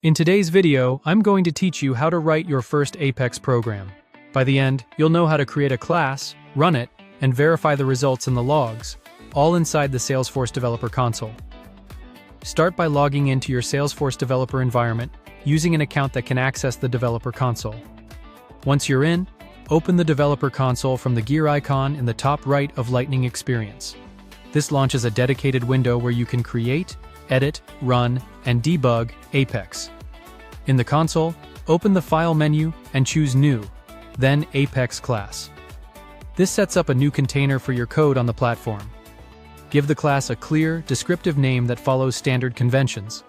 In today's video, I'm going to teach you how to write your first Apex program. By the end, you'll know how to create a class, run it, and verify the results in the logs, all inside the Salesforce Developer Console. Start by logging into your Salesforce developer environment using an account that can access the Developer Console. Once you're in, open the Developer Console from the gear icon in the top right of Lightning Experience. This launches a dedicated window where you can create, edit, run, and debug Apex. In the console, open the File menu and choose New, then Apex Class. This sets up a new container for your code on the platform. Give the class a clear, descriptive name that follows standard conventions.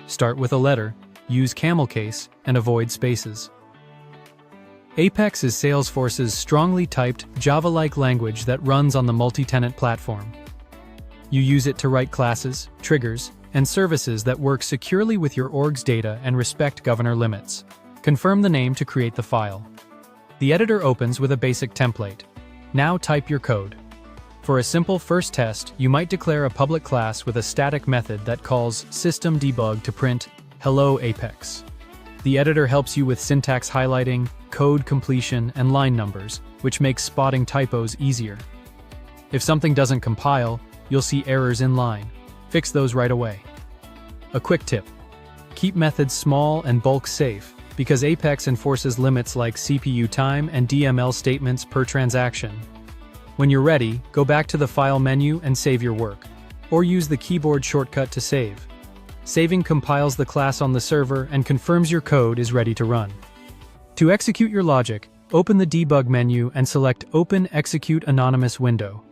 Start with a letter, use camel case, and avoid spaces. Apex is Salesforce's strongly typed, Java-like language that runs on the multi-tenant platform. You use it to write classes, triggers, and services that work securely with your org's data and respect governor limits. Confirm the name to create the file. The editor opens with a basic template. Now type your code. For a simple first test, you might declare a public class with a static method that calls system_debug to print "Hello Apex." The editor helps you with syntax highlighting, code completion, and line numbers, which makes spotting typos easier. If something doesn't compile, you'll see errors in line. Fix those right away. A quick tip: keep methods small and bulk safe, because Apex enforces limits like CPU time and DML statements per transaction. When you're ready, go back to the File menu and save your work, or use the keyboard shortcut to save. Saving compiles the class on the server and confirms your code is ready to run. To execute your logic, open the Debug menu and select Open Execute Anonymous window.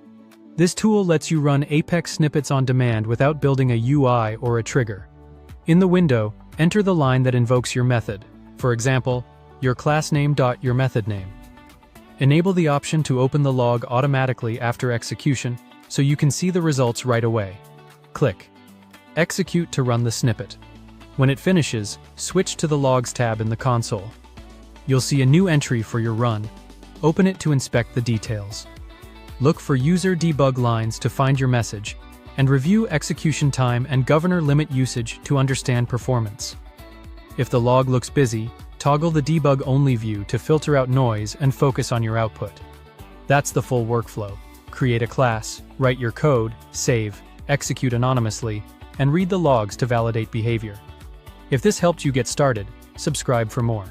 This tool lets you run Apex snippets on demand without building a UI or a trigger. In the window, enter the line that invokes your method. For example, your class name.your method name. Enable the option to open the log automatically after execution, so you can see the results right away. Click Execute to run the snippet. When it finishes, switch to the Logs tab in the console. You'll see a new entry for your run. Open it to inspect the details. Look for user debug lines to find your message, and review execution time and governor limit usage to understand performance. If the log looks busy, toggle the debug only view to filter out noise and focus on your output. That's the full workflow. Create a class, write your code, save, execute anonymously, and read the logs to validate behavior. If this helped you get started, subscribe for more.